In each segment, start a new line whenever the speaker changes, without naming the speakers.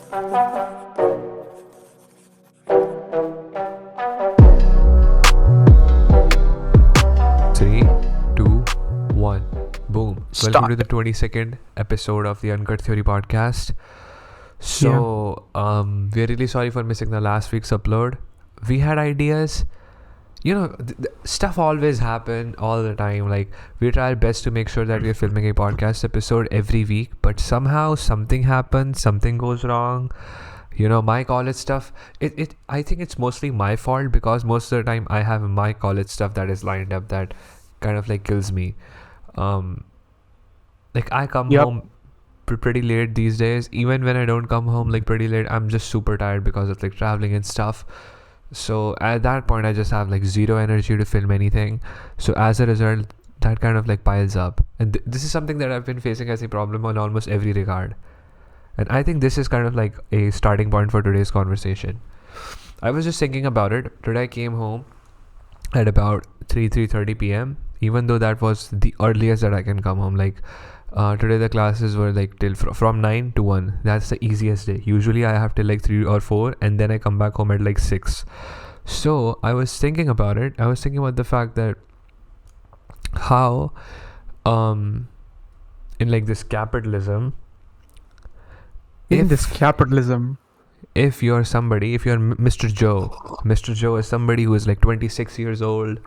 Three, two, one, boom.
Start.
Welcome to the 22nd episode of the UnCut Theory Podcast. So, we're really sorry for missing the last week's upload. We had ideas. Stuff always happen all the time. Like, we try our best to make sure that we're filming a podcast episode every week, but somehow something happens, something goes wrong. My college stuff, I think it's mostly my fault because most of the time I have my college stuff that is lined up that kind of like kills me. Like I come home pretty late these days. Even when I don't come home like pretty late, I'm just super tired because of like traveling and stuff. So at that point I just have like zero energy to film anything. So as a result, that kind of like piles up. And this is something that I've been facing as a problem on almost every regard. And I think this is kind of like a starting point for today's conversation. I was just thinking about it. Today I came home at about 3:30 p.m. Even though that was the earliest that I can come home. Like today the classes were like till from 9 to 1. That's the easiest day. Usually I have till like 3 or 4 and then I come back home at like 6. So I was thinking about it. I was thinking about the fact that how in like this capitalism,
This
if
capitalism.
you're Mr. Joe is somebody who is like 26 years old,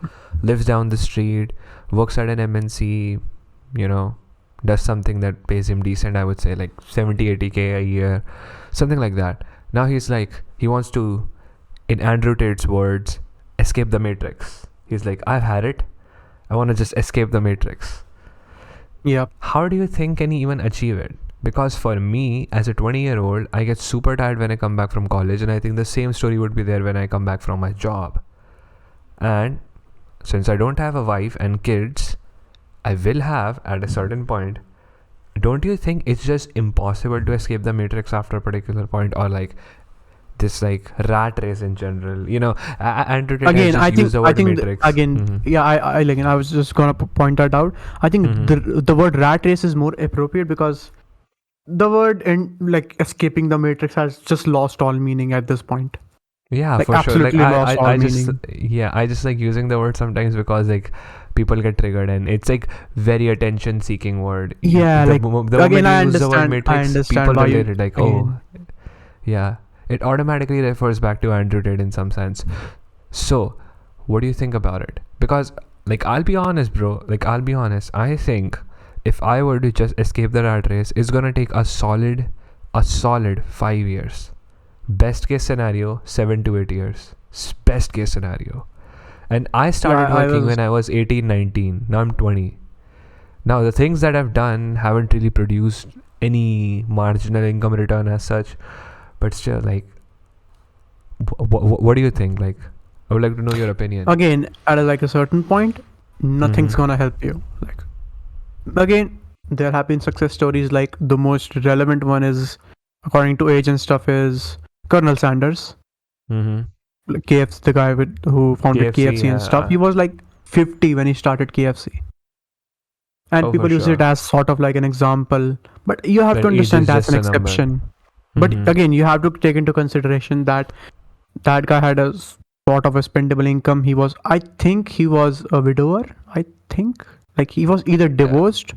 lives down the street, works at an MNC, does something that pays him decent, I would say like 70-80K a year, something like that. Now he wants to, in Andrew Tate's words, escape the matrix. He's like, I've had it. I want to just escape the matrix.
Yep.
How do you think can he even achieve it? Because for me, as a 20-year-old, I get super tired when I come back from college, and I think the same story would be there when I come back from my job. And since I don't have a wife and kids, I will have at a certain point. Don't you think it's just impossible to escape the matrix after a particular point, or like this like rat race in general? Andrew Tate
Again,
has just used the word matrix.
I was just gonna point that out. I think the word rat race is more appropriate because the word and like escaping the matrix has just lost all meaning at this point.
Yeah,
Like,
for sure. Like
absolutely lost all
I just
meaning.
I just like using the word sometimes because like people get triggered and it's like very attention seeking word.
Yeah,
the
like
moment
again,
you
I
use the word
understand. I
matrix,
understand
people
why you
relate it like,
again.
oh, yeah. It automatically refers back to Andrew Tate in some sense. So, what do you think about it? Because like I'll be honest, bro. Like I'll be honest. I think if I were to just escape the rat race, it's gonna take a solid 5 years. Best case scenario, 7 to 8 years. Best case scenario. And I started working when I was 18, 19. Now I'm 20. Now the things that I've done haven't really produced any marginal income return as such. But still, like, what do you think? Like, I would like to know your opinion.
Again, at a certain point, nothing's gonna help you. Like, again, there have been success stories. Like the most relevant one is, according to age and stuff, is Colonel Sanders, like KFC, the guy who founded KFC and stuff. He was like 50 when he started KFC, and people use it as sort of like an example. But you have to understand that's an exception. But again, you have to take into consideration that that guy had a sort of a spendable income. I think he was a widower. I think like he was either divorced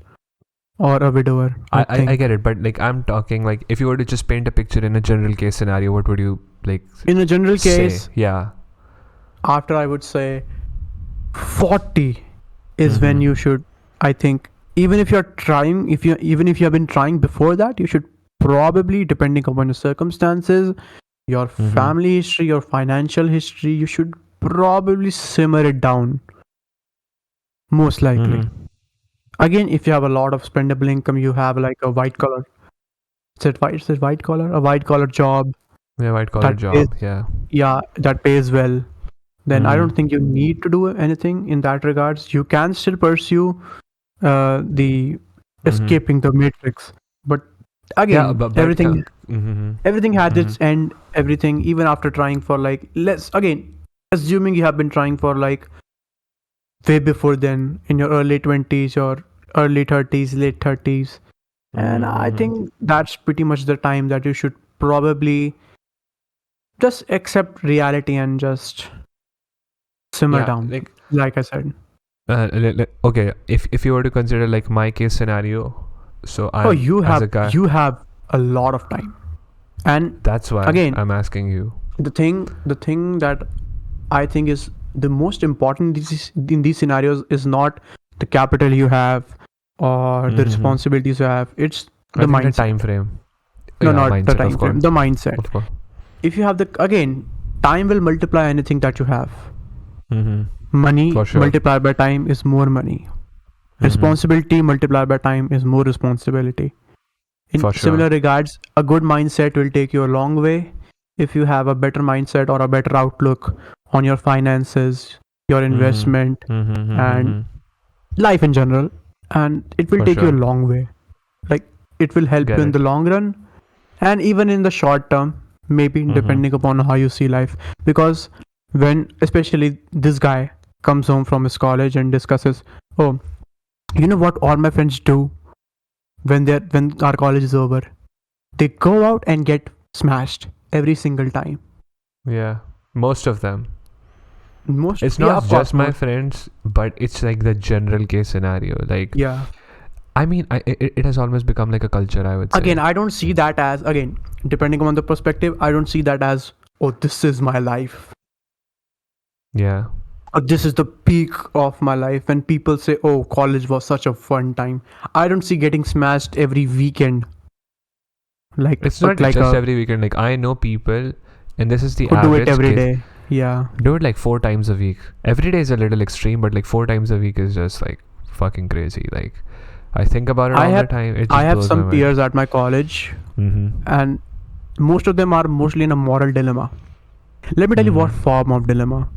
or a widower.
I get it, but like I'm talking like if you were to just paint a picture in a general case scenario, what would you like?
In a general case,
yeah.
After I would say 40 is when you should. I think even if you're trying, even if you have been trying before that, you should probably, depending upon your circumstances, your family history, your financial history, you should probably simmer it down. Most likely. Again, if you have a lot of spendable income, you have like a white collar. Is it white collar? A white collar job.
Yeah, white collar job.
Yeah, that pays well. Then I don't think you need to do anything in that regards. You can still pursue the escaping the matrix, but again, everything had its end. Everything, even after trying for like assuming you have been trying for like way before then, in your early 20s or early 30s, late 30s, and I think that's pretty much the time that you should probably just accept reality and just simmer
Yeah,
down. Like I said.
okay, if you were to consider like my case scenario, so
Oh,
I'm as a guy.
you have a lot of time. And
That's why
again,
I'm asking you.
the thing that I think is the most important in these scenarios is not the capital you have or the responsibilities you have. It's
I
the
think the
mindset.
time frame.
No,
Yeah,
not the
mindset,
time
of
frame.
course,
The mindset.
of course.
If you have time will multiply anything that you have. Money
For sure.
multiplied by time is more money. Responsibility multiplied by time is more responsibility. In
For
similar
sure.
regards, a good mindset will take you a long way. If you have a better mindset or a better outlook on your finances, your investment, and life in general, and it will
For
take you a
sure.
long way. Like it will help
Get
you in
it.
the long run and even in the short term, maybe depending upon how you see life. Because when especially this guy comes home from his college and discusses, oh, you know what all my friends do when our college is over? They go out and get smashed every single time.
Yeah, most of them.
Most,
It's
yeah,
not
of course,
just my
most,
friends, but it's like the general case scenario. Like,
yeah.
I mean, it has almost become like a culture, I would say.
Again, I don't see that as, again, depending on the perspective, I don't see that as, oh, this is my life.
Yeah.
Or this is the peak of my life. When people say, oh, college was such a fun time, I don't see getting smashed every weekend.
It's not
Like
just
a,
every weekend. Like, I know people, and this is the
who do it
average
every
case,
day. Yeah.
do it like 4 times a week. Every day is a little extreme, but like 4 times a week is just like fucking crazy. Like, I think about it all the time. It
I
just
have
blows my
some
mind.
peers at my college, and most of them are mostly in a moral dilemma. Let me tell you what form of dilemma.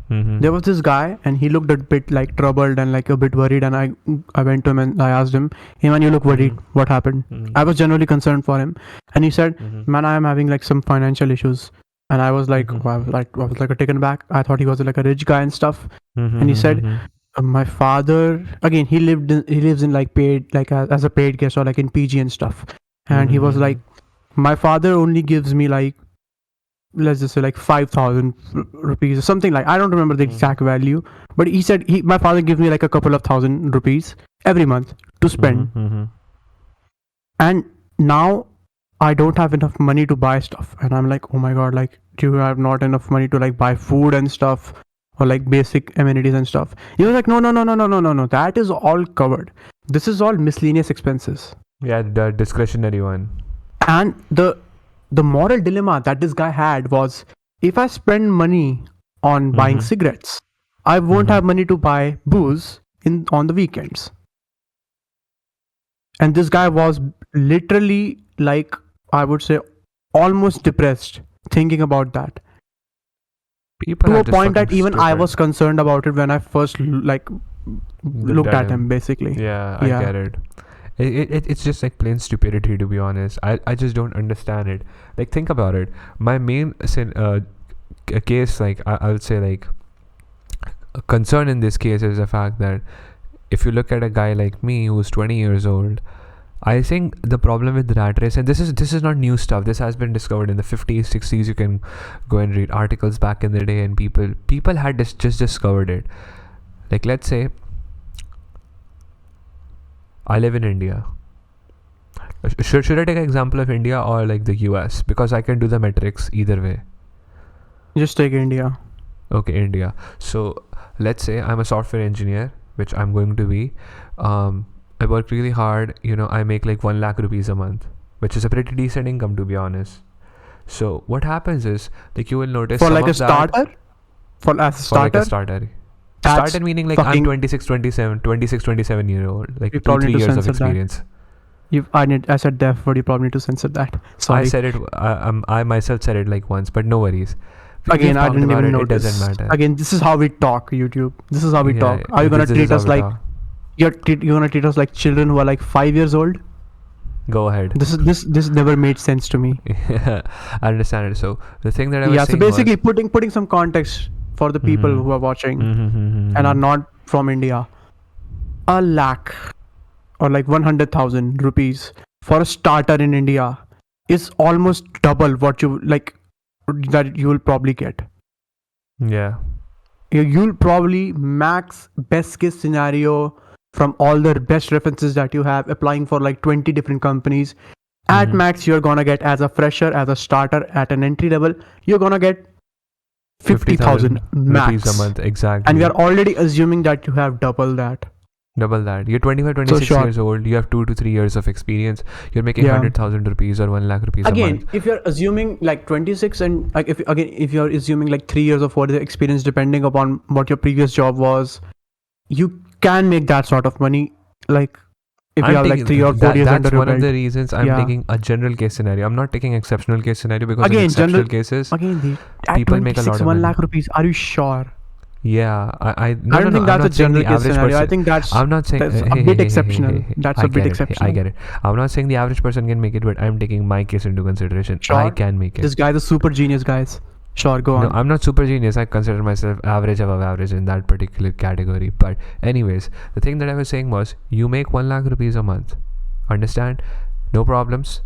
There was this guy, and he looked a bit like troubled and like a bit worried. And I went to him and I asked him, "Hey man, you look worried. What happened?" I was genuinely concerned for him, and he said, "Man, I am having like some financial issues." And I was like, I was like taken back. I thought he was like a rich guy and stuff. And he said, "My father, again, he lives in like paid, like as a paid guest or like in PG and stuff." And he was like, "My father only gives me like, let's just say like 5,000 rupees or something, like I don't remember the exact value, but he said my father gives me like a couple of thousand rupees every month to spend, and now I don't have enough money to buy stuff." And I'm like, oh my god, like, do you have not enough money to like buy food and stuff or like basic amenities and stuff? He was like, no, that is all covered. This is all miscellaneous expenses.
Yeah, the discretionary one.
And the moral dilemma that this guy had was, if I spend money on buying cigarettes, I won't have money to buy booze on the weekends. And this guy was literally like, I would say, almost depressed thinking about that,
People
to
are
a
just
point
fucking
that even I
stupid.
was concerned about it when I first like looked
Looked
at him, basically.
Yeah, I get it. It's just like plain stupidity, to be honest. I just don't understand it. Like, think about it. My main case, like I would say, like a concern in this case is the fact that if you look at a guy like me who's 20 years old, I think the problem with rat race, and this is not new stuff. This has been discovered in the 50s, 60s. You can go and read articles back in the day, and people had just discovered it. Like, let's say I live in India. Should I take an example of India or like the US? Because I can do the metrics either way.
Just take India.
Okay, India. So let's say I'm a software engineer, which I'm going to be. I work really hard. I make like 1 lakh rupees a month, which is a pretty decent income, to be honest. So what happens is, like, you will notice
For
some
like
of
a starter? For as a
for like a
starter?
starter.
That's
Starter meaning like I'm
fucking-
26, 27 year old, like
You
2,
probably
3
need to
years of
censor that.
experience.
I said deaf, but you probably need to censor that. Sorry.
I said it. I myself said it like once, but no worries.
Again, I didn't even
it.
notice.
It doesn't matter.
Again, this is how we talk, YouTube. This is how we
Yeah,
talk. Are you gonna
this is
treat
how
us
we
like
talk.
you're gonna treat us like children who are like 5 years old?
Go ahead.
This never made sense to me.
I understand it. So the thing that I was
Yeah. So
saying
basically,
was,
putting some context for the people who are watching and are not from India, 1 lakh or like 100,000 rupees for a starter in India is almost double what you like that you will probably get.
Yeah.
You'll probably max best case scenario from all the best references that you have applying for like 20 different companies. At
Mhm.
max, you're gonna get as a fresher, as a starter, at an entry level, you're gonna get 50,000
50,000 rupees a
max.
month,
And we
exactly.
are already assuming that you have double that.
Double that. You're 25,
So
26
sure.
years old. You have 2 to 3 years of experience. You're making
Yeah.
100,000 rupees or 1 lakh rupees a month.
Again, if you're assuming like 26 and like if you're assuming like 3 years of what the experience depending upon what your previous job was, you can make that sort of money. Like if you
I'm
have like
taking
3 or 4 years under
that's
your
one of
belt.
the reasons I'm
Yeah.
taking a general case scenario. I'm not taking exceptional case scenario because in
Again,
exceptional
general.
cases,
Again, at
people make a
26,
lot of
1
money.
lakh rupees. Are you sure?
Yeah,
I don't
no.
think
I'm
that's a
not saying the
general case
average
scenario. I
person.
think
I'm not saying.
that's a
Hey,
bit exceptional. That's
I
a bit
get it. I
exceptional.
get it. I'm not saying the average person can make it, but I'm taking my case into consideration. I
Sure.
can make
This
it.
guy's a super genius, guys. Sure, go
No,
on.
I'm not super genius. I consider myself average above average in that particular category. But anyways, the thing that I was saying was, you make 1 lakh rupees a month. Understand? No problems.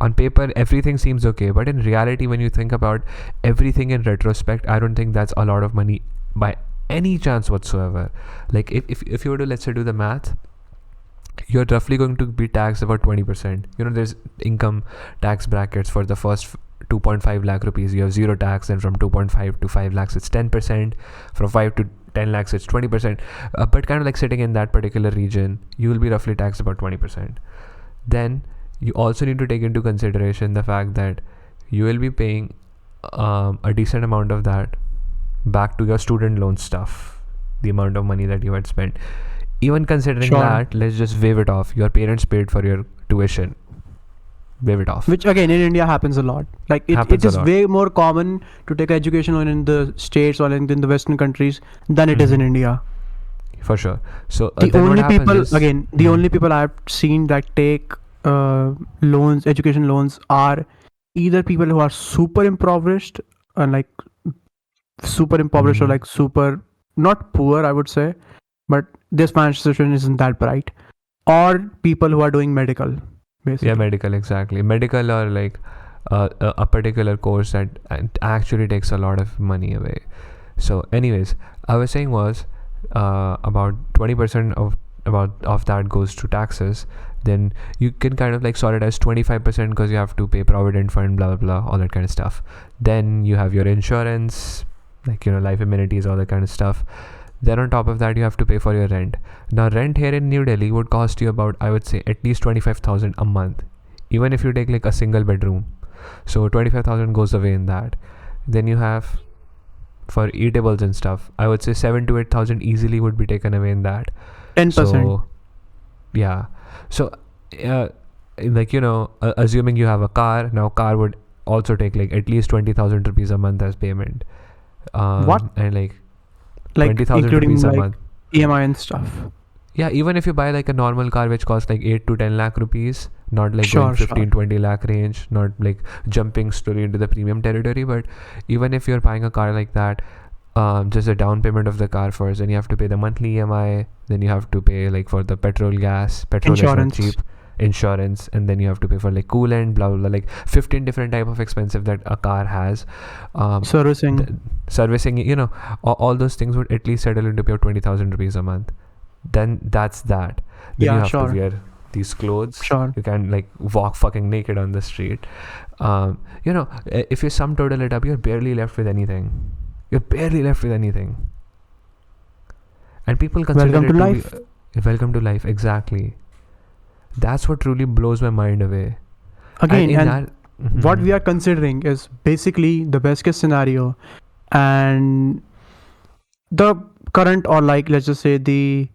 On paper, everything seems okay, but in reality, when you think about everything in retrospect, I don't think that's a lot of money by any chance whatsoever. Like if you were to, let's say, do the math, you're roughly going to be taxed about 20%. There's income tax brackets for the first 2.5 lakh rupees. You have zero tax, and from 2.5 to 5 lakhs it's 10%, from 5 to 10 lakhs it's 20%. But kind of like sitting in that particular region, you will be roughly taxed about 20%. Then you also need to take into consideration the fact that you will be paying a decent amount of that back to your student loan stuff, the amount of money that you had spent. Even considering
Sure.
that, let's just waive it off. Your parents paid for your tuition. Waive it off.
Which again in India happens a lot. Like it
Happens a
is
lot.
way more common to take education on in the States or in the Western countries than it is in India.
For sure. So
The
then what
only
happens
people,
is,
again, the only people I've seen that take loans, education loans, are either people who are super impoverished and like super impoverished or like super not poor, I would say, but their financial situation isn't that bright, or people who are doing medical, basically.
yeah, medical, exactly. Medical, or like a particular course that actually takes a lot of money away. So anyways, I was saying was about 20% of that goes to taxes. Then you can kind of like sort it as 25% because you have to pay provident fund, blah blah blah, all that kind of stuff. Then you have your insurance, like life amenities, all that kind of stuff. Then on top of that, you have to pay for your rent. Now rent here in New Delhi would cost you about, I would say, at least 25,000 a month, even if you take like a single bedroom. So 25,000 goes away in that. Then you have, for eatables and stuff, I would say 7 to 8,000 easily would be taken away in that.
10%.
So yeah. So like assuming you have a car, now car would also take like at least 20,000 rupees a month as payment.
What?
And like
Like
20,000
including
rupees a
like
month.
EMI and stuff.
Yeah, even if you buy like a normal car which costs like 8 to 10 lakh rupees, not like
Sure,
going 15 20 lakh range, not like jumping slowly into the premium territory, but even if you're buying a car like that, just a down payment of the car first, then you have to pay the monthly EMI, then you have to pay like for the petrol is not
Insurance.
cheap, insurance, and then you have to pay for like coolant, blah blah blah, like 15 different type of expensive that a car has.
Servicing.
Servicing, all those things would at least settle into about 20,000 rupees a month. Then that's that. Then you
Yeah,
have
sure.
to wear these clothes.
Sure.
You can like walk fucking naked on the street. If you sum total it up, you're barely left with anything. And people consider
Welcome
it
to
to
life.
be welcome to life. Exactly. That's what truly blows my mind away.
Again,
in
and
that,
what we are considering is basically the best case scenario and the current, or like let's just say the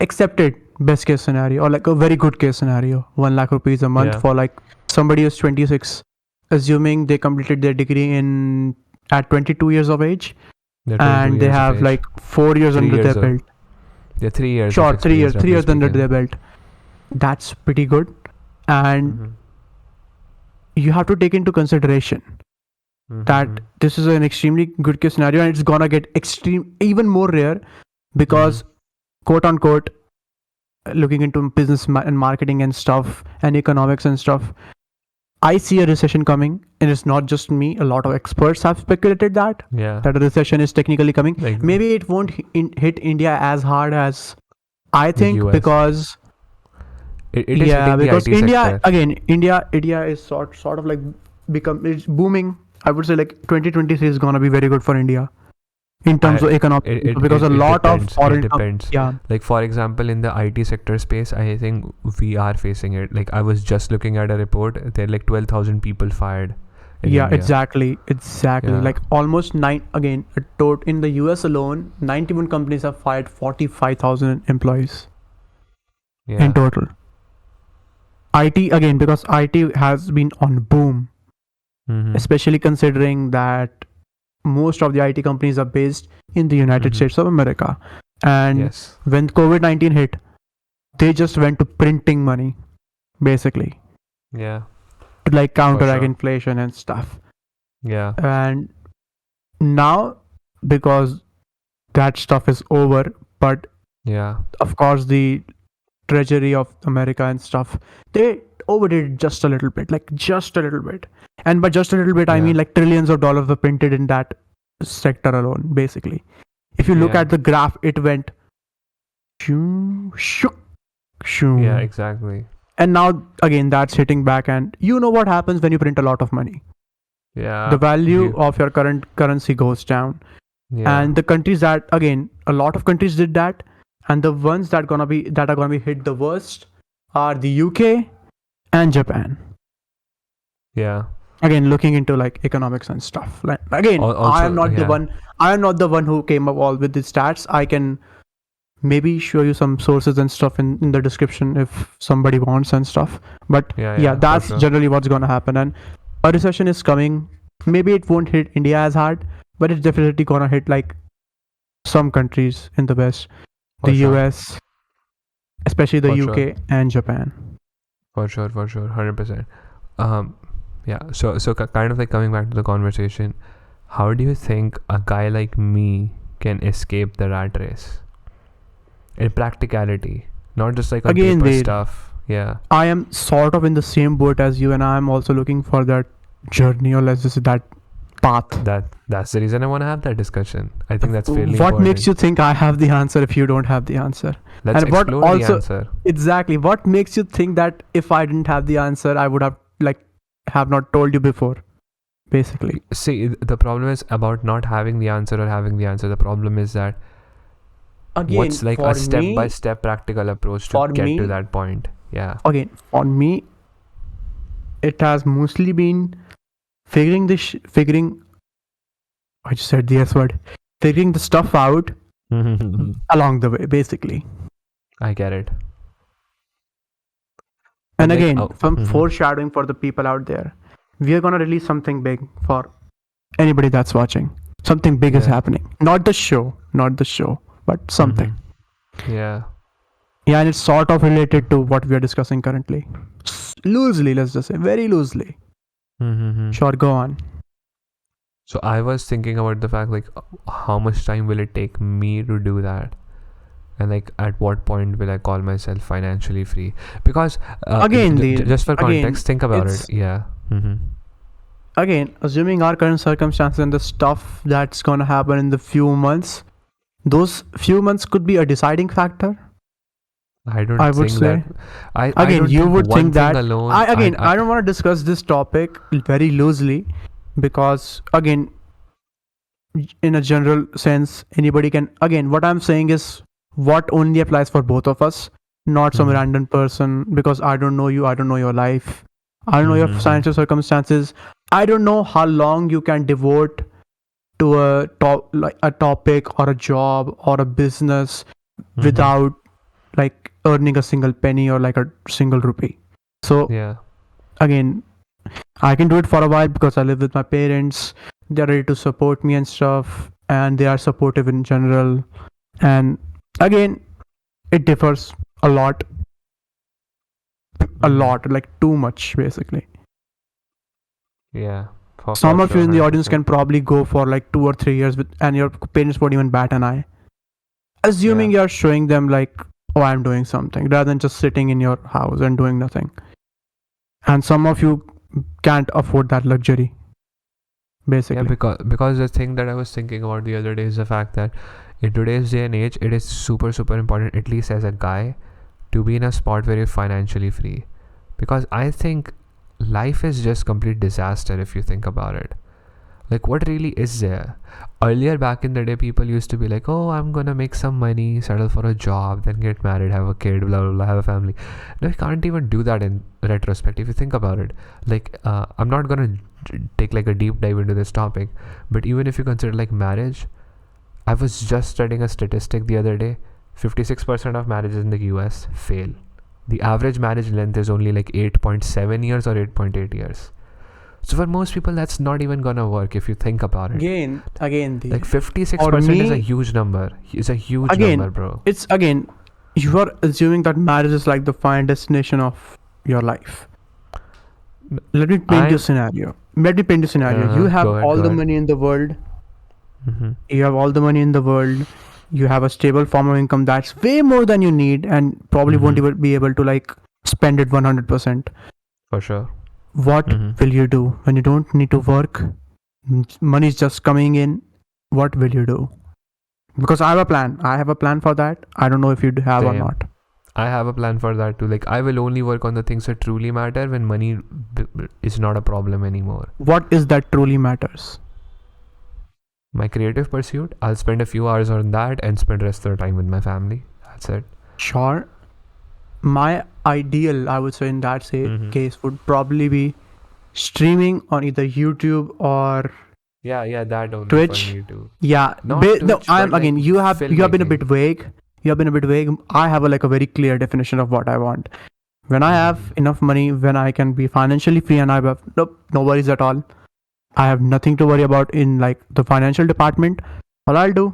accepted best case scenario, or like a very good case scenario, 1 lakh rupees a month
Yeah.
for like somebody who's 26, assuming they completed their degree in at 22 years of age,
they're 22
and they
years of
have
age.
like 4 years
3
under
years
their
of-
belt.
Yeah, 3 years.
Sure,
of
3 years,
experience,
3 years
roughly
under
speaking.
their belt. That's pretty good, and
Mhm.
you have to take into consideration that
Mhm.
this is an extremely good case scenario, and it's gonna get even more rare, because quote unquote, looking into business and marketing and stuff and economics and stuff, I see a recession coming, and it's not just me. A lot of experts have speculated
Yeah.
that a recession is technically coming.
Like
Maybe it won't hit India as hard as I
the
think,
US.
because
It is hitting the
because
IT sector.
India is sort of like it's booming. I would say like 2023 is gonna be very good for India in terms of economic, because a
It
lot of
depends. It
foreign
depends.
yeah.
Like for example, in the IT sector space, I think we are facing it. Like I was just looking at a report. There are like 12,000 people fired in
Yeah,
India.
exactly.
Yeah.
Like almost in the US alone, 91 companies have fired 45,000 employees in
Yeah.
total. IT again, because IT has been on boom,
Mm-hmm.
especially considering that most of the IT companies are based in the United
Mm-hmm.
States of America. And
Yes.
when COVID-19 hit, they just went to printing money, basically,
Yeah.
to like
For
counteract
sure.
inflation and stuff.
Yeah.
And now, because that stuff is over, but
Yeah.
of course the treasury of America and stuff, they overdid it just a little bit, like just a little bit. And by just a little bit, I
Yeah.
mean like trillions of dollars were printed in that sector alone, basically. If you look
Yeah.
at the graph, it went shoo, shoo,
Yeah.
shoo.
Exactly.
And now again that's hitting back, and you know what happens when you print a lot of money. The
Yeah.
value
You.
of your current currency goes down.
Yeah.
And the countries that, again, a lot of countries did that, and the ones that are gonna be hit the worst are the UK and Japan.
Yeah.
Again, looking into like economics and stuff. Like again,
Also. Yeah.
I am not the one who came up all with the stats. I can maybe show you some sources and stuff in the description if somebody wants and stuff. But
Yeah.
yeah,
Yeah. For
that's
sure.
generally what's gonna happen. And a recession is coming. Maybe it won't hit India as hard, but it's definitely gonna hit like some countries in the West,
For
the
sure.
US, especially the
For sure.
UK and Japan.
For sure. For sure. 100%. Um. Yeah. So kind of like coming back to the conversation. How do you think a guy like me can escape the rat race? In practicality, not just like on
Again,
paper
there,
stuff. Yeah.
I am sort of in the same boat as you, and I am also looking for that journey, or let's just say that path.
That's the reason I want to have that discussion. I think that's fairly
What
important.
makes you think I have the answer if you don't have the answer?
Let's
And what
explore the
also
answer.
exactly what makes you think that if I didn't have the answer, I would have have not told you before, basically.
See, the problem is about not having the answer or having the answer. The problem is that
Again,
what's like
for
a step by
me,
step practical approach to
for
get to
me,
that point. Yeah.
again, for me, it has mostly been figuring. I just said the S word. Figuring the stuff out along the way, basically.
I get it.
And
But like,
again, some foreshadowing for the people out there. We are gonna release something big for anybody that's watching. Something big is
Yeah.
happening. Not the show, but something.
Yeah.
Yeah, and it's sort of related to what we are discussing currently. Loosely, let's just say, very loosely. Sure, go on.
So I was thinking about the fact like how much time will it take me to do that? And like at what point will I call myself financially free? Because
Again,
just for context, think about it.
it's
Yeah.
again, assuming our current circumstances and the stuff that's gonna happen in the few months, those few months could be a deciding factor.
I don't
I would
think
say.
that. I
Again,
don't
you
think
would
one
think
thing
that.
alone.
I don't want to discuss this topic very loosely, because again, in a general sense, anybody can. Again, what I'm saying is what only applies for both of us, not some random person. Because I don't know you, I don't know your life, I don't know your financial circumstances, I don't know how long you can devote to a topic or a job or a business without like earning a single penny or like a single rupee. So
Yeah.
again, I can do it for a while because I live with my parents. They're ready to support me and stuff, and they are supportive in general. And again, it differs a lot, like too much, basically.
Yeah.
Some
For
of you
sure,
in the audience
100%.
can probably go for like 2 or 3 years and your parents won't even bat an eye. Assuming
Yeah.
you're showing them like, oh, I'm doing something, rather than just sitting in your house and doing nothing. And some of you can't afford that luxury,
Yeah,
basically.
because the thing that I was thinking about the other day is the fact that in today's day and age, it is super important, at least as a guy, to be in a spot where you're financially free. Because I think life is just complete disaster if you think about it. Like, what really is there? Earlier, back in the day, people used to be like, oh, I'm gonna make some money, settle for a job, then get married, have a kid, blah, blah, blah, have a family. No, you can't even do that in retrospect if you think about it. Like, I'm not gonna take like a deep dive into this topic, but even if you consider like marriage, I was just studying a statistic the other day. 56% of marriages in the US fail. The average marriage length is only like 8.7 years or 8.8 years. So for most people, that's not even gonna work if you think about it.
Again,
Like 56% is a huge number. It's a huge number, bro.
It's again, you are assuming that marriage is like the final destination of your life. Let me paint you a scenario. You have all the money in the world.
Mm-hmm.
You have all the money in the world. You have a stable form of income that's way more than you need, and probably won't even be able to like spend it 100%.
For sure.
What will you do when you don't need to work? Money is just coming in. What will you do? Because I have a plan. I have a plan for that. I don't know if you have or not.
I have a plan for that too. Like, I will only work on the things that truly matter when money is not a problem anymore.
What is that truly matters?
My creative pursuit, I'll spend a few hours on that and spend the rest of the time with my family. That's it.
Sure. My ideal, I would say, in that case would probably be streaming on either YouTube or
that only
Twitch.
For me too.
Yeah, you have been a bit vague. You have been a bit vague. I have a very clear definition of what I want. When I have enough money, when I can be financially free, and I have no worries at all. I have nothing to worry about in like the financial department. All I'll do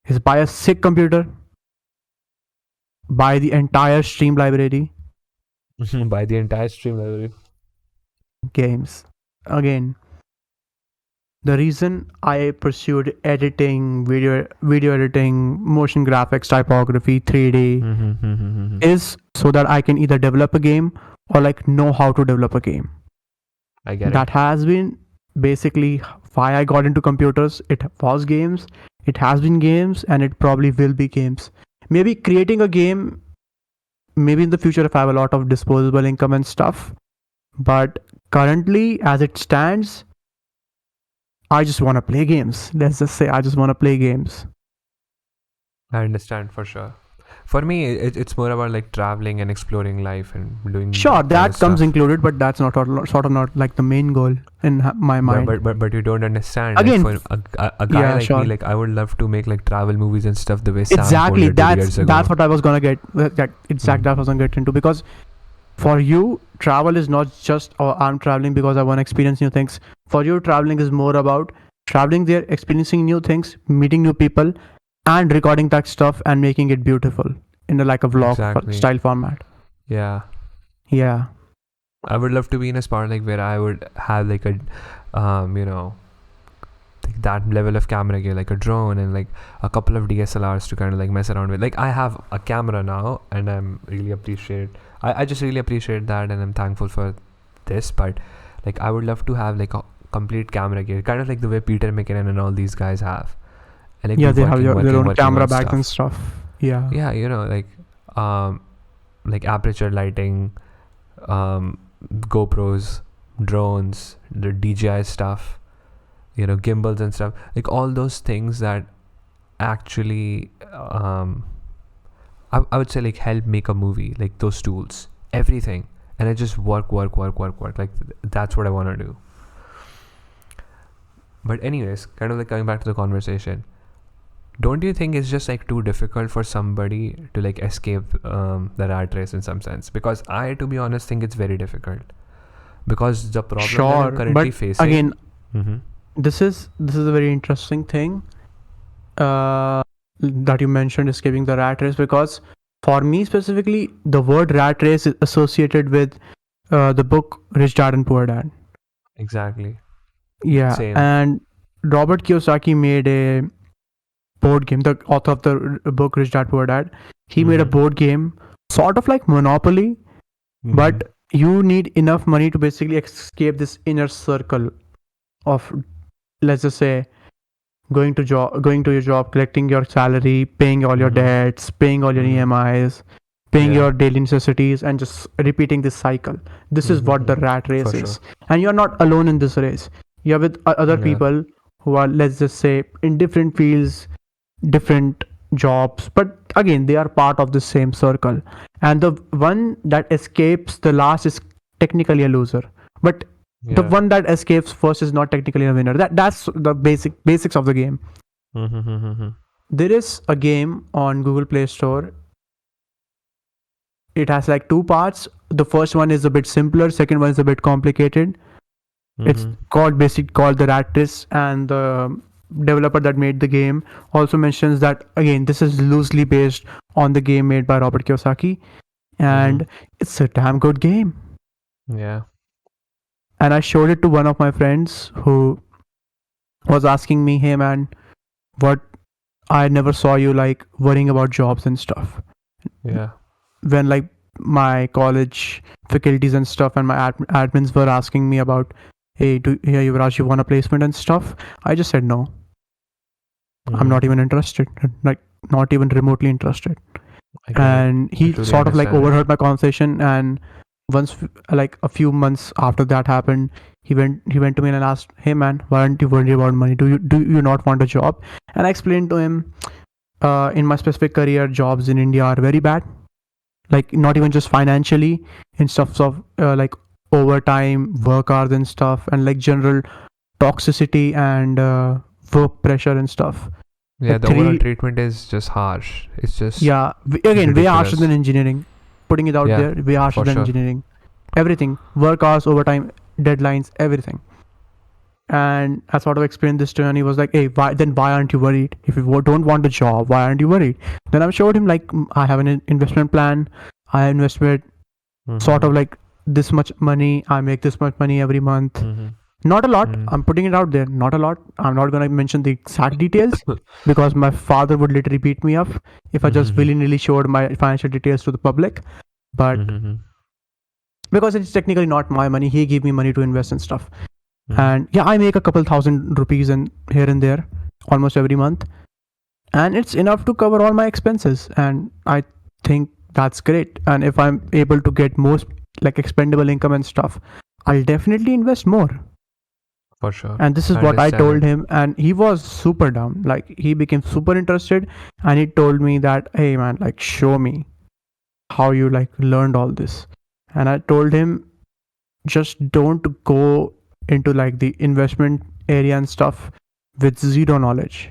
is buy a sick computer, buy the entire stream library,
Buy the entire stream library.
games. Again, the reason I pursued editing, video editing, motion graphics, typography, 3D is so that I can either develop a game or like know how to develop a game.
I get it.
That has been basically why I got into computers. It was games, it has been games, and it probably will be games. Maybe creating a game, maybe in the future if I have a lot of disposable income and stuff. But currently, as it stands, I just want to play games. Let's just say I just want to play games.
I understand for sure. For me, it's more about like traveling and exploring life and doing.
Sure, that comes included, but that's not sort of not like the main goal in my mind.
But you don't understand.
Again,
like for a guy like me, like I would love to make like travel movies and stuff the way
exactly.
Sam did years ago.
That's what I was gonna get. That I was gonna get into, because for you, travel is not just I'm traveling because I want to experience new things. For you, traveling is more about traveling there, experiencing new things, meeting new people, and recording that stuff and making it beautiful in a vlog style format.
Yeah.
I
would love to be in a spot like where I would have like a like that level of camera gear, like a drone and like a couple of DSLRs to kind of like mess around with. Like I have a camera now, and I just really appreciate that, and I'm thankful for this. But like I would love to have like a complete camera gear, kind of like the way Peter McKinnon and all these guys have. And like
they have their own camera bags and stuff. Yeah,
like aperture lighting, GoPros, drones, the DJI stuff, gimbals and stuff, like all those things that actually I would say like help make a movie, like those tools, everything. And I just work like that's what I want to do. But anyways, kind of like coming back to the conversation, don't you think it's just like too difficult for somebody to like escape the rat race in some sense? Because I, to be honest, think it's very difficult, because the problem that I'm currently facing.
Again, this is a very interesting thing that you mentioned, escaping the rat race, because for me specifically, the word rat race is associated with the book Rich Dad and Poor Dad.
Exactly.
Yeah. Same. And Robert Kiyosaki made a board game. The author of the book Rich Dad Poor Dad, he made a board game sort of like Monopoly, but you need enough money to basically escape this inner circle of, let's just say, going to your job, collecting your salary, paying all your debts, paying all your EMIs, paying
Yeah.
your daily necessities, and just repeating this cycle. This is what the rat race
For
is.
sure.
And you're not alone in this race. You're with other
Yeah.
people who are, let's just say, in different fields, different jobs, but again, they are part of the same circle. And the one that escapes the last is technically a loser. But the
Yeah.
one that escapes first is not technically a winner. That's the basics of the game. There is a game on Google Play Store. It has like two parts. The first one is a bit simpler, second one is a bit complicated. It's called the Rat Race, and the developer that made the game also mentions that again this is loosely based on the game made by Robert Kiyosaki, and it's a damn good game.
Yeah.
And I showed it to one of my friends who was asking me, "Hey man, what? I never saw you like worrying about jobs and stuff."
Yeah.
When like my college faculties and stuff and my admins were asking me about, hey, Yuvraj, you want a placement and stuff, I just said no. I'm not even interested, like not even remotely interested. And he sort of like overheard my conversation, and once like a few months after that happened, he went to me and asked, hey man, why aren't you worried about money? Do you not want a job? And I explained to him, in my specific career, jobs in India are very bad, like not even just financially, in stuff of like overtime, work hours and stuff, and like general toxicity and work pressure and stuff.
Yeah.
Like
The overall treatment is just harsh. It's just
again, way harsher
ridiculous.
than engineering. Putting it out
Yeah,
there, way harsher
for
than
sure.
engineering. Everything, work hours, overtime, deadlines, everything. And I sort of explained this to him, and he was like, hey, why aren't you worried? If you don't want a job, why aren't you worried? Then I showed him like, I have an investment plan. I invested sort of like this much money. I make this much money every month. Not a lot. I'm putting it out there. Not a lot. I'm not gonna mention the exact details because my father would literally beat me up if I just willy-nilly showed my financial details to the public. But because it's technically not my money, he gave me money to invest in stuff. And yeah, I make a couple thousand rupees and here and there almost every month, and it's enough to cover all my expenses, and I think that's great. And if I'm able to get most like expendable income and stuff, I'll definitely invest more.
For sure.
And this is what I told him, and he was super down. Like he became super interested, and he told me that, hey man, like show me how you like learned all this. And I told him, just don't go into like the investment area and stuff with zero knowledge.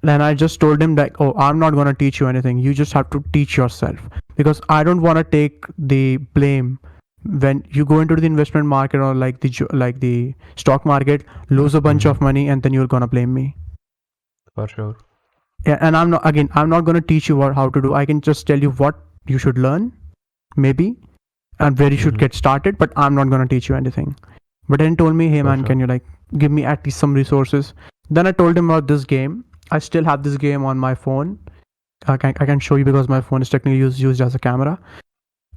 Then I just told him like, oh, I'm not gonna teach you anything. You just have to teach yourself, because I don't want to take the blame when you go into the investment market or like the stock market, lose a bunch of money, and then you're gonna blame me.
For sure.
Yeah, and I'm not gonna teach you how to do. I can just tell you what you should learn, maybe, and where you should get started. But I'm not gonna teach you anything. But then he told me, hey man, can you like give me at least some resources? Then I told him about this game. I still have this game on my phone. I can show you because my phone is technically used as a camera.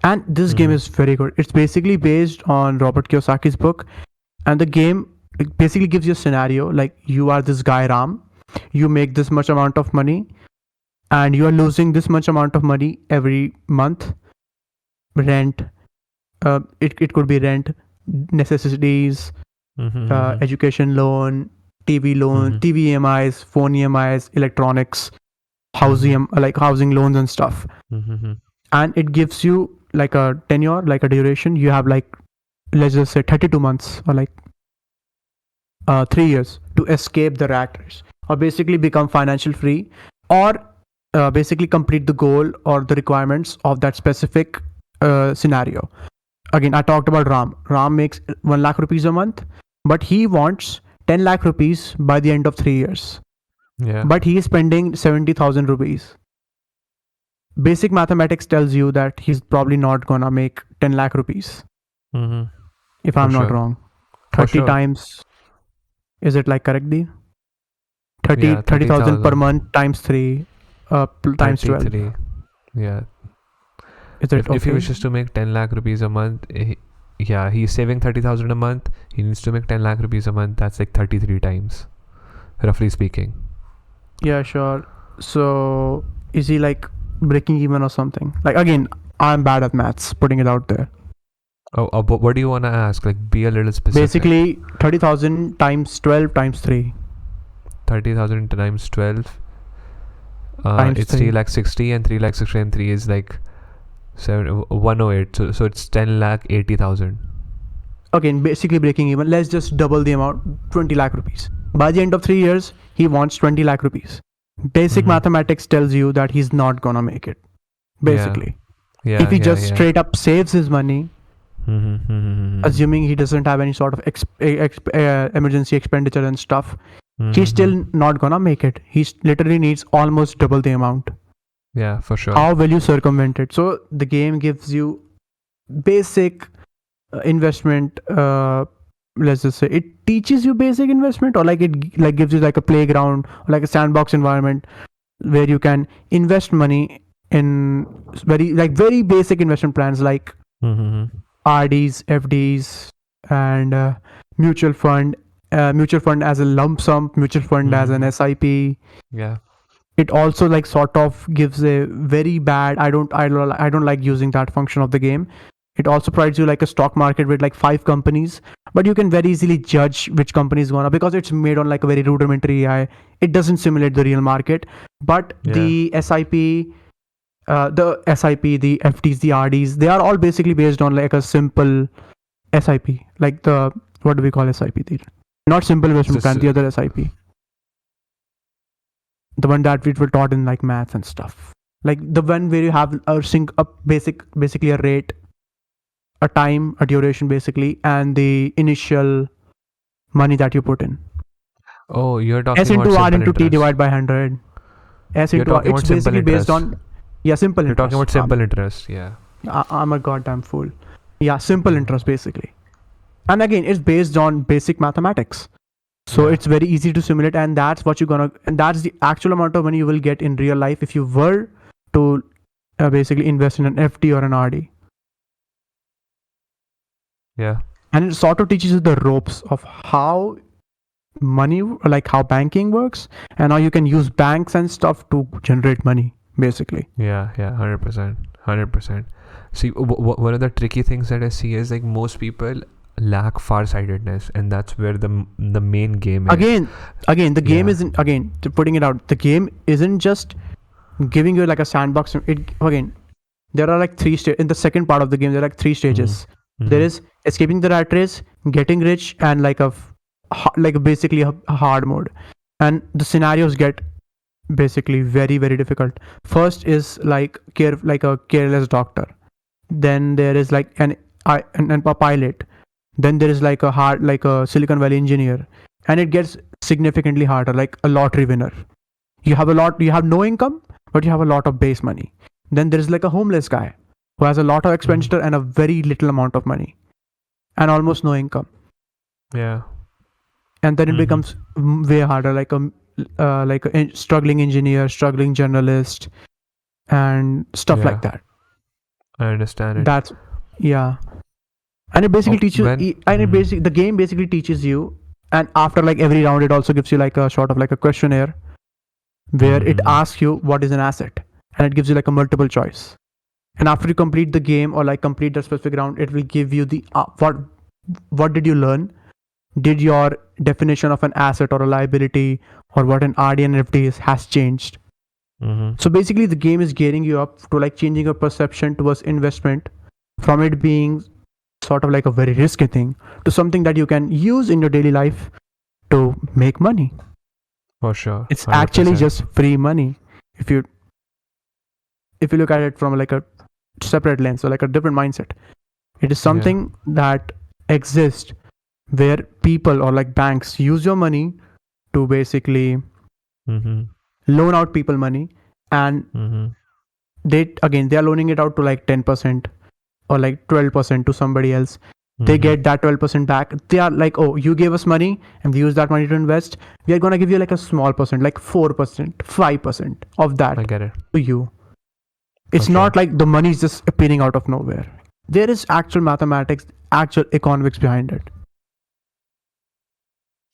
And this game is very good. It's basically based on Robert Kiyosaki's book. And the game basically gives you a scenario like you are this guy Ram. You make this much amount of money, and you are losing this much amount of money every month. Rent. It could be rent, necessities, education loan, TV loan, TV EMIs, phone EMIs, electronics, housing loans and stuff. And it gives you like a tenure, like a duration. You have like, let's just say 32 months or like 3 years to escape the rat race, or basically become financial free, or basically complete the goal or the requirements of that specific scenario. Again, I talked about Ram makes 1 lakh rupees a month, but he wants 10 lakh rupees by the end of 3 years.
Yeah.
But he is spending 70,000 rupees. Basic mathematics tells you that he's probably not gonna make 10 lakh rupees. If I'm not wrong. 30 times, is it like correct, Dean? 30,000 per month times 3 times 12.
Yeah.
Is it
If he
okay?
wishes to make 10 lakh rupees a month, he's saving 30,000 a month. He needs to make 10 lakh rupees a month. That's like 33 times, roughly speaking.
Yeah, sure. So is he like breaking even or something? Like, again, I'm bad at maths, putting it out there.
But what do you want to ask? Like, be a little specific.
Basically, 30,000 times 12 times 3.
30,000 times 12.
Times
It's
3.
3 lakh 60, and 3 lakh 60 and 3 is like 108. So it's 10 lakh 80,000.
Again, basically breaking even. Let's just double the amount, 20 lakh rupees. By the end of 3 years, he wants 20 lakh rupees. Basic mathematics tells you that he's not gonna make it. Basically.
Yeah.
If he just straight up saves his money,
Mm-hmm.
assuming he doesn't have any sort of emergency expenditure and stuff, he's still not gonna make it. He literally needs almost double the amount.
Yeah, for sure.
How will you circumvent it? So the game gives you basic investment. Let's just say it teaches you basic investment, or like it like gives you like a playground or like a sandbox environment where you can invest money in very basic investment plans like RDs, FDs, and mutual fund. Mutual fund as a lump sum, mutual fund as an SIP.
Yeah.
It also like sort of gives a very bad. I don't like using that function of the game. It also provides you like a stock market with like 5 companies, but you can very easily judge which company is gonna, because it's made on like a very rudimentary AI. It doesn't simulate the real market, but the SIP, the FDs, the RDs, they are all basically based on like a simple SIP, like the, what do we call SIP? Not simple investment plan, the other SIP, the one that we were taught in like maths and stuff, like the one where you have basically a rate, a time, a duration basically, and the initial money that you put in.
Oh, you're talking
S
about
into
simple
R into T
interest.
divided by 100. S
You're
into R.
talking
It's
about simple
basically based
interest.
on simple
You're
interest.
talking about simple interest. Yeah.
I'm a goddamn fool. Yeah, simple interest basically. And again, it's based on basic mathematics. So it's very easy to simulate, and that's what and that's the actual amount of money you will get in real life if you were to basically invest in an FD or an RD.
Yeah.
And it sort of teaches you the ropes of how money, like how banking works, and how you can use banks and stuff to generate money basically.
Yeah. 100%. See, one of the tricky things that I see is like most people lack farsightedness, and that's where the main game is.
Again, the game isn't, again, to putting it out, the game isn't just giving you like a sandbox. There are like 3 stages in the second part of the game. There are like 3 stages. There is escaping the rat race, getting rich, and like basically a hard mode. And the scenarios get basically very, very difficult. First is like a careless doctor. Then there is like a pilot. Then there is like a Silicon Valley engineer, and it gets significantly harder, like a lottery winner. You have no income, but you have a lot of base money. Then there is like a homeless guy who has a lot of expenditure and a very little amount of money and almost no income.
Yeah.
And then it becomes way harder, like a struggling engineer, struggling journalist, and stuff like that.
I understand it.
That's and it basically teaches the game basically teaches you, and after like every round it also gives you like a sort of like a questionnaire where it asks you what is an asset, and it gives you like a multiple choice. And after you complete the game or like complete the specific round, it will give you the what did you learn? Did your definition of an asset or a liability or what an RD and FD is has changed? So basically the game is gearing you up to like changing your perception towards investment from it being sort of like a very risky thing to something that you can use in your daily life to make money.
For sure.
It's actually just free money if you look at it from like a separate lens or like a different mindset. It is something that exists where people or like banks use your money to basically loan out people money, and they are loaning it out to like 10% or like 12% to somebody else. They get that 12% back. They are like, oh, you gave us money and we use that money to invest. We are going to give you like a small percent, like 4%, 5% of that.
I get it.
To you. It's
For
not
sure.
like the money is just appearing out of nowhere. There is actual mathematics, actual economics behind it.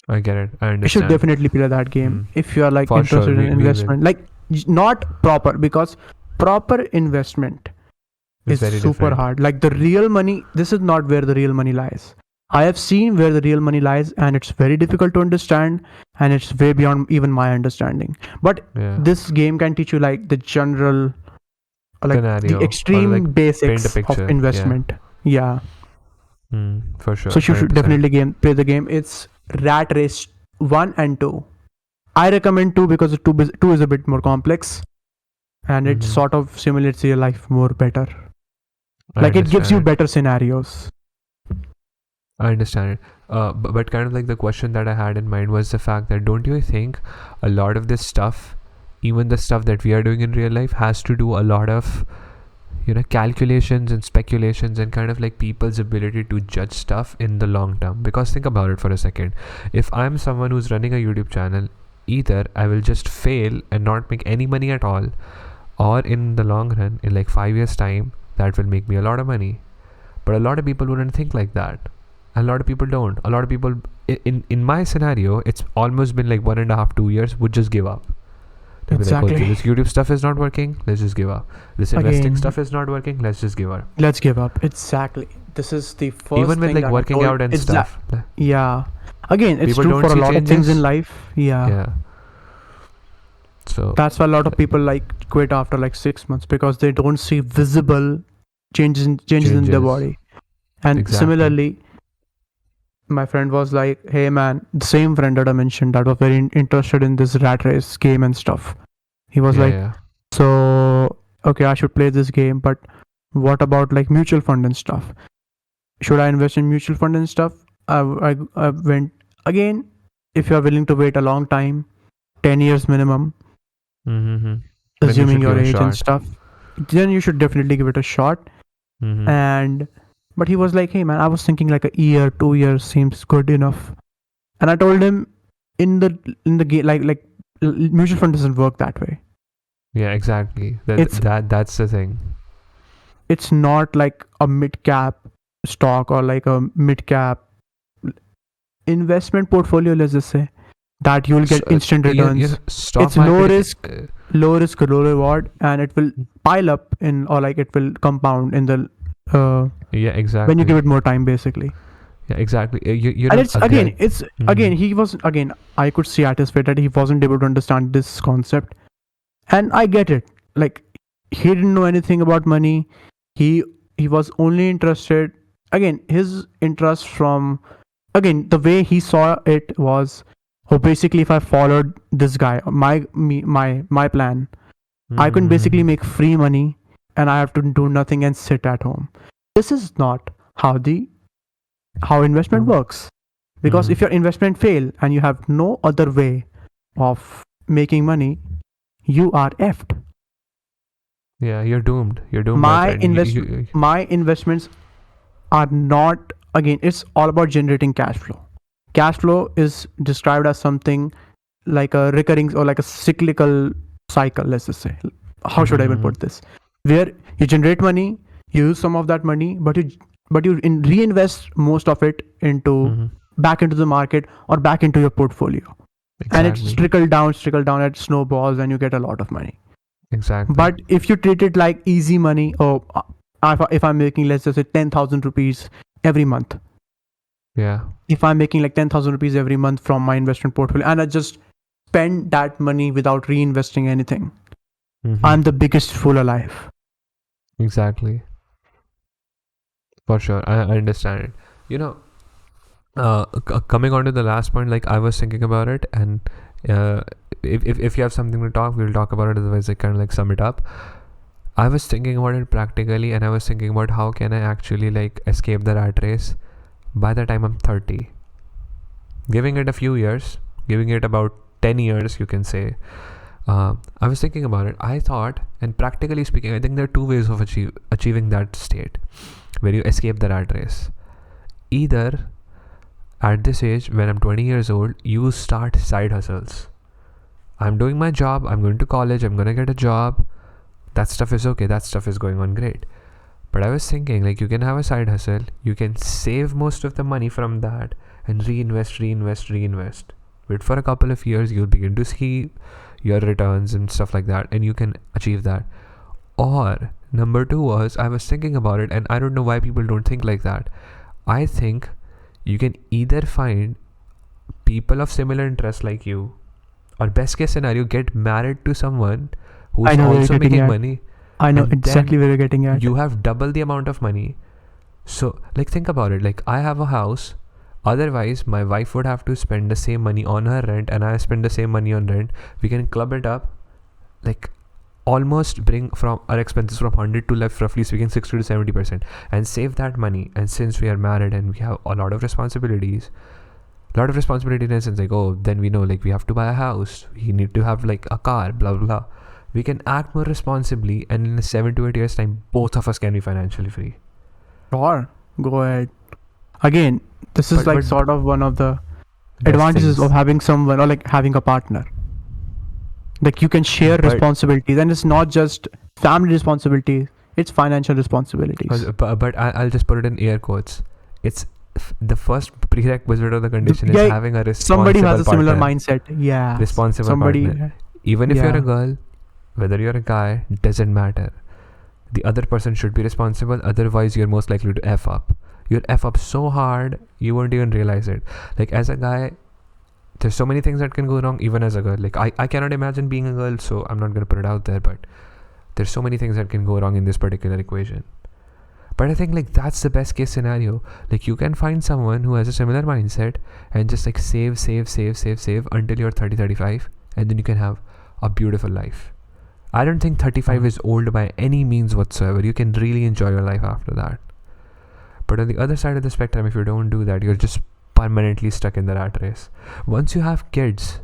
I get it. I
You should
understand.
definitely play that game
Mm.
if you are like
For sure.
interested in
We will.
investment. Like not proper, because proper investment
It's
is
very
super
different.
hard. Like the real money, this is not where the real money lies. I have seen where the real money lies, and it's very difficult to understand, and it's way beyond even my understanding. But
Yeah.
this game can teach you like the general, like the
Scenario or like
extreme
paint a
basics of
picture. Yeah.
investment. Yeah.
For
So
sure.
you should
100%.
definitely play the game. It's Rat Race 1 and 2. I recommend 2 because 2 is a bit more complex, and it
Mm-hmm.
sort of simulates your life more better.
I
Like it gives you
understand it.
better scenarios.
I understand it. But kind of like the question that I had in mind was the fact that don't you think a lot of this stuff, even the stuff that we are doing in real life, has to do a lot of, calculations and speculations and kind of like people's ability to judge stuff in the long term? Because think about it for a second. If I'm someone who's running a YouTube channel, either I will just fail and not make any money at all, or in the long run, in like 5 years' time, that will make me a lot of money. But a lot of people wouldn't think like that. A lot of people don't. A lot of people, in my scenario, it's almost been like 1.5, 2 years, would just give up. They'll be like, okay,
Exactly.
this YouTube stuff is not working, let's just give up. This investing
Again,
stuff is not working, let's just give up.
let's give up. Exactly. This is the first
Even with
thing
like
that I
working
told.
out and stuff,
Yeah. Again, it's
people
true
don't
for a
see
lot of things in
changes.
life. Yeah.
Yeah. So,
That's why a lot of people like quit after like 6 months, because they don't see visible changes in their
changes.
body. And
Exactly.
similarly, my friend was like, "Hey man," the same friend that I mentioned that was very interested in this rat race game and stuff. He was
Yeah,
like,
yeah.
"So okay, I should play this game, but what about like mutual fund and stuff? Should I invest in mutual fund and stuff?" I went again. If you are willing to wait a long time, 10 years minimum,
Mm-hmm. Then you
assuming
should give
your
a
age and
shot.
stuff, then you should definitely give it a shot.
Mm-hmm.
And but he was like, "Hey man, I was thinking like a year, 2 years seems good enough." And I told him, in the game, mutual fund doesn't work that way.
Yeah, exactly. That
It's
that that's the thing.
it's not like a mid cap stock or like a mid cap investment portfolio. Let's just say that you'll get instant returns.
Stock
It's low
market.
risk, low reward, and it will pile up in, or like it will compound in the
Yeah,
when you give
exactly.
it more time, basically.
Yeah, exactly.
And it's again, it's again,
Mhm.
he was again. I could see at his face that he wasn't able to understand this concept, and I get it. Like he didn't know anything about money. He he was only interested. Again, his interest from, again, the way he saw it was, oh, basically, if I followed this guy, my plan, I can basically
Mhm.
make free money, and I have to do nothing and sit at home. This is not how investment works. Because if
Mhm.
your investment fail and you have no other way of making money, you are effed.
Yeah, you're doomed. You're doomed, my
My
friend.
invest my investments are not, again, it's all about generating cash flow. Cash flow is described as something like a recurring or like a cyclical cycle, let's just say. How should I even
Mhm.
put this? Where you generate money, you use some of that money, but you reinvest most of it into
Mhm.
back into the market or back into your portfolio, and it's
Exactly.
trickle down, it snowballs, and you get a lot of money.
Exactly.
But if you treat it like easy money, or if I'm making, let's just say, 10,000 rupees every month,
Yeah.
if I'm making like 10,000 rupees every month from my investment portfolio, and I just spend that money without reinvesting anything,
Mhm.
I'm the biggest fool alive.
Exactly. For sure. I understand it. You know, coming on to the last point, like I was thinking about it, and uh, if you have something to talk, we'll talk about it. Otherwise, I kind of like sum it up. I was thinking about it practically, and I was thinking about how can I actually like escape the rat race by the time I'm 30. Giving it a few years, giving it about 10 years, you can say. I was thinking about it. I thought, and practically speaking, I think there are two ways of achieving that state where you escape the rat race. Either at this age, when I'm 20 years old, you start side hustles. I'm doing my job, I'm going to college, I'm going to get a job, That stuff is okay. That stuff is going on great. But I was thinking, like, you can have a side hustle. You can save most of the money from that and reinvest. Wait for a couple of years, you'll begin to see your returns and stuff like that, and you can achieve that. Or number two was, I was thinking about it, and I don't know why people don't think like that. I think you can either find people of similar interest like you, or best case scenario, get married to someone who's
I know where you're
also
getting
making
at.
money.
I know
and
exactly
then
where you're getting at.
you have double the amount of money. So, like, think about it. Like, I have a house. Otherwise, my wife would have to spend the same money on her rent, and I spend the same money on rent. We can club it up, like, almost bring from our expenses from 100 to left, roughly speaking 60 to 70%, and save that money. And since we are married and we have a lot of responsibilities in the sense, like, oh, then we know, like, we have to buy a house, we need to have, like, a car, blah blah blah. We can act more responsibly, and in 7 to 8 years time, both of us can be financially free.
Sure, go ahead. Again, this is
But
sort of one of the
best
advantages
things.
of having someone, or like having a partner. Like, you can share
But-
responsibilities, and it's not just family responsibilities, it's financial responsibilities.
But I'll just put it in air quotes. It's the first prerequisite of the condition is
yeah,
having a responsible
Somebody who has a similar
partner.
mindset. Yeah.
Responsible
Somebody.
partner. Even if you're
Yeah.
a girl, whether you're a guy, doesn't matter. The other person should be responsible, otherwise you're most likely to F up. You'll F up so hard, you won't even realize it. Like, as a guy, there's so many things that can go wrong, even as a girl. Like, I cannot imagine being a girl, so I'm not going to put it out there, but there's so many things that can go wrong in this particular equation. But I think, like, that's the best case scenario. Like, you can find someone who has a similar mindset and just, like, save until you're 30, 35, and then you can have a beautiful life. I don't think 35 is old by any means whatsoever. You can really enjoy your life after that. But on the other side of the spectrum, if you don't do that, you're just permanently stuck in the rat race. Once you have kids,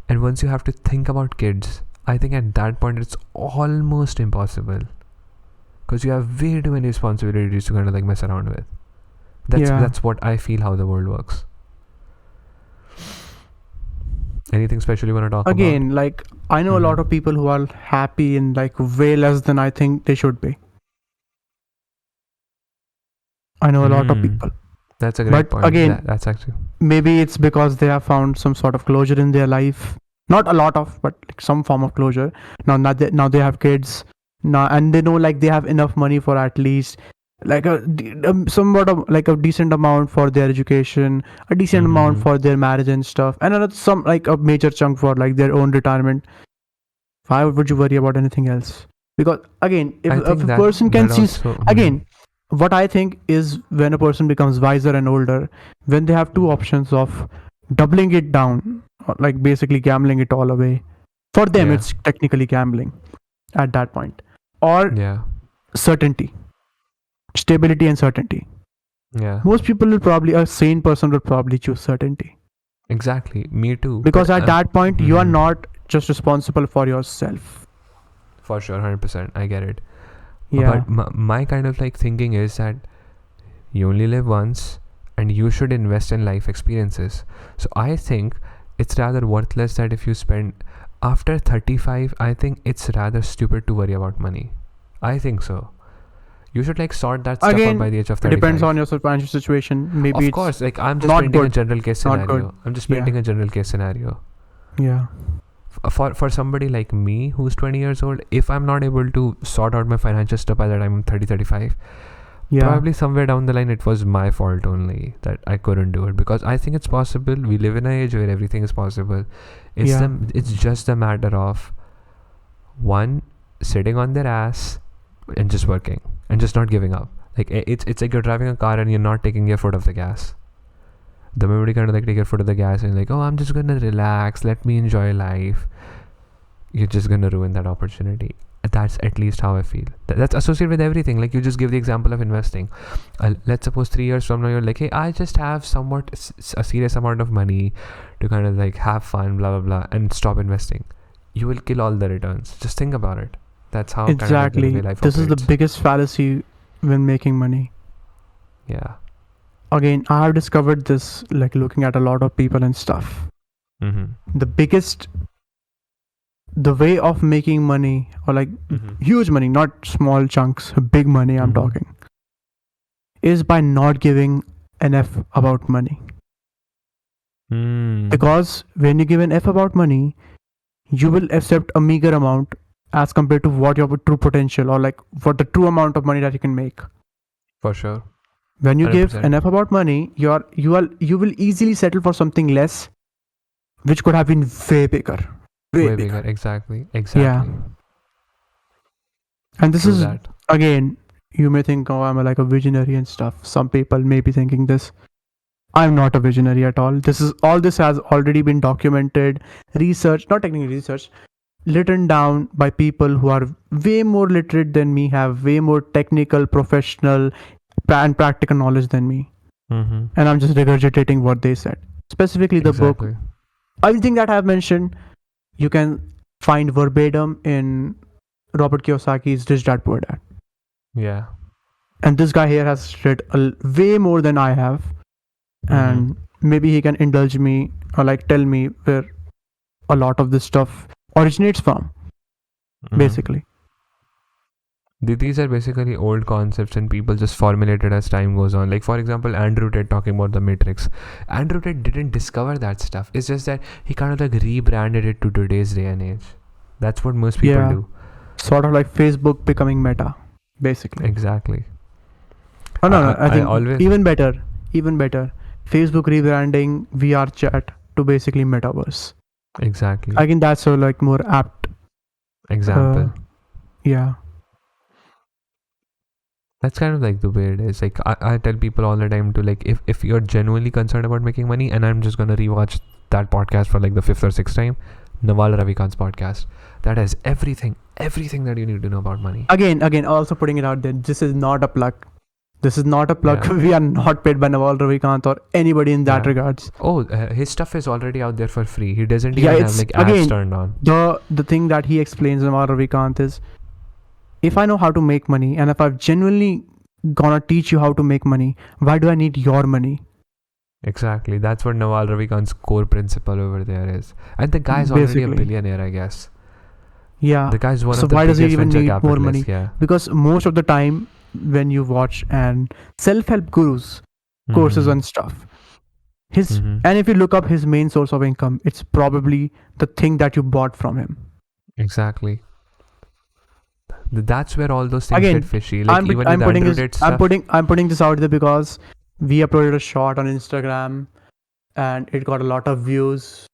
and once you have to think about kids, I think at that point it's almost impossible. Because you have way too many responsibilities to kind of, like, mess around with. That's what I feel how the world works. Anything special you want to talk about?
Again, like, I know a lot of people who are happy in, like, way less than I think they should be. I know a lot of people.
That's a great
But
point.
again,
That's actually...
Maybe it's because they have found some sort of closure in their life. Not a lot of, but like some form of closure. Now they have kids. Now, and they know, like, they have enough money for at least like somewhat of, like, a decent amount for their education, a decent amount for their marriage and stuff, and another some, like, a major chunk for, like, their own retirement. Why would you worry about anything else? Because again, if a person can see again, what I think is, when a person becomes wiser and older, when they have two options of doubling it down, or, like, basically gambling it all away. For them, it's technically gambling at that point. Or certainty, stability and certainty. Most people will probably, a sane person will probably choose certainty.
Exactly, me too.
Because at that point, you are not just responsible for yourself.
For sure, 100%, I get it.
Yeah.
But my kind of, like, thinking is that you only live once, and you should invest in life experiences. So I think it's rather worthless that if you spend after 35, I think it's rather stupid to worry about money. I think so. You should, like, sort that stuff out by the age of 35.
It depends on your financial situation. Maybe
of course, like, I'm just painting a general case scenario. I'm just painting a general case scenario.
Yeah.
For somebody like me who's 20 years old, if I'm not able to sort out my financial stuff by the time I'm 30, 35, probably somewhere down the line it was my fault only that I couldn't do it. Because I think it's possible. We live in an age where everything is possible. It's just a matter of one sitting on their ass and just working and just not giving up. Like, it's like you're driving a car and you're not taking your foot off the gas. The moment you kind of, like, take your foot off the gas and, like, oh, I'm just gonna relax, let me enjoy life, you're just gonna ruin that opportunity. That's at least how I feel. That's associated with everything. Like, you just give the example of investing. Let's suppose 3 years from now you're like, hey, I just have somewhat a serious amount of money to kind of, like, have fun, blah blah blah, and stop investing. You will kill all the returns. Just think about it. That's how
exactly.
Kind of, like, life
this
operates.
is the biggest fallacy when making money.
Yeah.
Again, I have discovered this, like, looking at a lot of people and stuff. The biggest the way of making money, or like huge money, not small chunks, big money I'm talking, is by not giving an F about money. Because when you give an F about money, you will accept a meager amount as compared to what your true potential, or like what the true amount of money that you can make.
For sure.
When you
100%.
give an F about money, you will easily settle for something less, which could have been way bigger. Way bigger.
Exactly.
Yeah. And this
True
is,
that.
again, you may think, oh, I'm like a visionary and stuff. Some people may be thinking this. I'm not a visionary at all. This has already been documented, researched, not technically researched, written down by people who are way more literate than me, have way more technical, professional, and practical knowledge than me. And I'm just regurgitating what they said. Specifically, the book, everything that I've mentioned, you can find verbatim in Robert Kiyosaki's Rich Dad Poor Dad.
Yeah.
And this guy here has read way more than I have. And maybe he can indulge me, or like tell me where a lot of this stuff originates from, basically.
These are basically old concepts and people just formulated as time goes on. Like, for example, Andrew Tate talking about the Matrix. Andrew Tate didn't discover that stuff. It's just that he kind of like rebranded it to today's day and age. That's what most people do.
Sort of like Facebook becoming Meta, basically.
Exactly.
Oh, no, I think even better. Facebook rebranding VR chat to basically Metaverse.
Exactly.
I think that's a like more apt
example.
Yeah.
That's kind of like the way it is. Like I tell people all the time to like, if you're genuinely concerned about making money, and I'm just gonna rewatch that podcast for like the 5th or 6th time, Naval Ravikant's podcast, that has everything that you need to know about money.
Again, also putting it out there, this is not a plug. Yeah. We are not paid by Naval Ravikant or anybody in that regards.
Oh, his stuff is already out there for free. He doesn't even have like ads turned on.
The thing that he explains in Naval Ravikant is, if I know how to make money, and if I've genuinely gonna teach you how to make money, why do I need your money?
Exactly. That's what Naval Ravikant's core principle over there is. And the guy's already a billionaire, I guess.
Yeah.
The guy's one of the
So why does he even need more money?
Yeah.
Because most of the time when you watch and self-help gurus courses and stuff, and if you look up his main source of income, it's probably the thing that you bought from him.
Exactly. That's where all those things get fishy. Like I'm
putting this out there because we uploaded a shot on Instagram and it got a lot of views,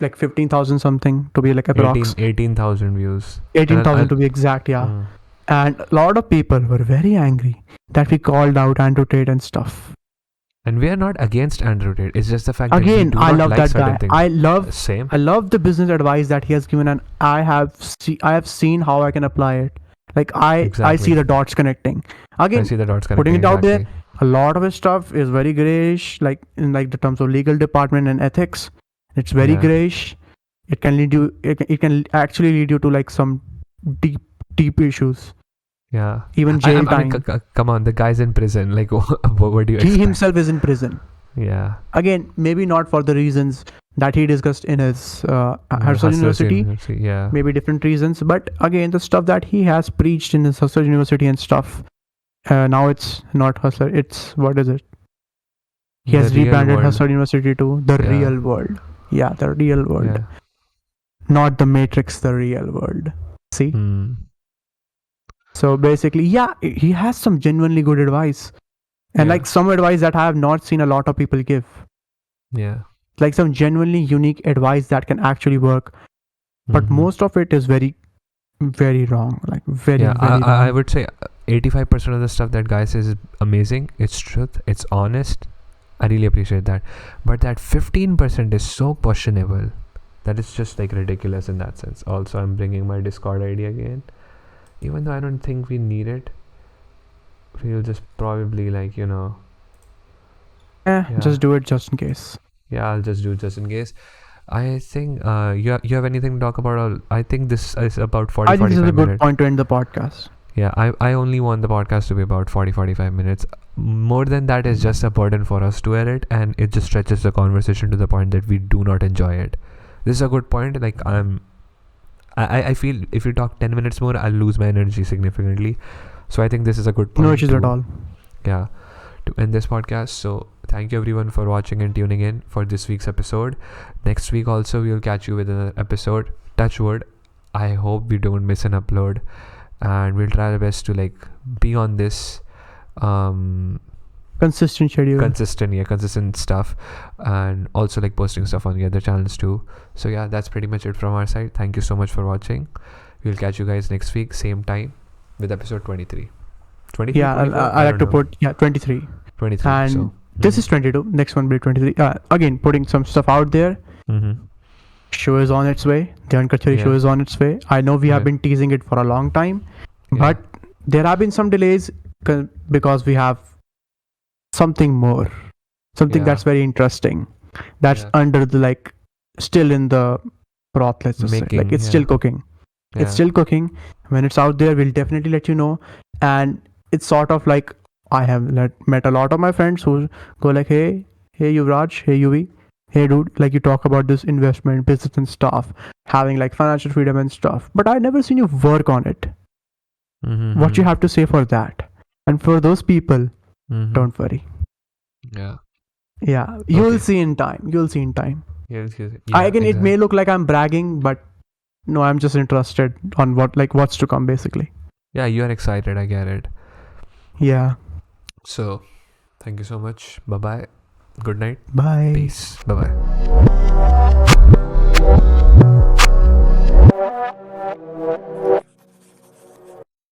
like 15,000 something to be like approx.
18,000 views.
18,000 to be exact, yeah. And a lot of people were very angry that we called out Andrew Tate and stuff.
And we are not against Andrew Tate. It's just the fact that
again,
we do
I
not
love
like
that
certain
guy.
things.
I love the business advice that he has given, and I have seen how I can apply it. Like I see the dots connecting. Again,
I see the dots connecting.
Putting it out there, a lot of his stuff is very grayish, like in like the terms of legal department and ethics. It's very grayish. It can lead you. It can actually lead you to like some deep issues.
Yeah.
Even jail time.
Come on, the guy's in prison. Like, what do you expect?
He himself is in prison.
Yeah.
Again, maybe not for the reasons that he discussed in his Hustle University.
Yeah.
Maybe different reasons. But again, the stuff that he has preached in his Hustle University and stuff, now it's not Hustler. It's, what is it? He has rebranded Hustle University to the real world. Yeah, the real world. Yeah. Not the Matrix, the real world. See? So basically, yeah, he has some genuinely good advice. And like some advice that I have not seen a lot of people give.
Yeah.
Like some genuinely unique advice that can actually work. But most of it is very, very wrong. Like very wrong.
I would say 85% of the stuff that guy says is amazing. It's truth. It's honest. I really appreciate that. But that 15% is so questionable that it's just like ridiculous in that sense. Also, I'm bringing my Discord ID again. Even though I don't think we need it, we'll just probably like,
just do it just in case.
Yeah, I'll just do it just in case. I think you have anything to talk about? I think this is about 40-45 minutes. I think this is a good
point to end the podcast.
Yeah, I only want the podcast to be about 40-45 minutes. More than that is just a burden for us to edit, and it just stretches the conversation to the point that we do not enjoy it. This is a good point. Like I feel if you talk 10 minutes more, I'll lose my energy significantly. So I think this is a good point.
No issues at all.
Yeah, to end this podcast. So thank you everyone for watching and tuning in for this week's episode. Next week also we'll catch you with another episode. Touch wood. I hope we don't miss an upload, and we'll try our best to like be on this
Consistent schedule.
consistent stuff, and also like posting stuff on the other channels too. So yeah, that's pretty much it from our side. Thank you so much for watching. We'll catch you guys next week, same time, with episode 23. 23,
Yeah,
24?
I like to put 23.
23.
And
So
this is 22. Next one will be 23. Again, putting some stuff out there. Show is on its way. The UnCut Theory show is on its way. I know we have been teasing it for a long time, but there have been some delays because we have something more, something that's very interesting, that's under the like still in the broth. Let's just say like it's still cooking. It's still cooking. When it's out there, we'll definitely let you know. And it's sort of like I have met a lot of my friends who go like, hey Yuvraj, hey Yuvi, hey dude, like you talk about this investment, business and stuff, having like financial freedom and stuff, but I never seen you work on it. What you have to say for that? And for those people, don't worry. Yeah, you'll see in time. Again, it may look like I'm bragging, but no, I'm just interested on what's to come, basically.
Yeah, you are excited. I get it.
Yeah.
So, thank you so much. Bye bye. Good night.
Bye.
Peace. Bye bye.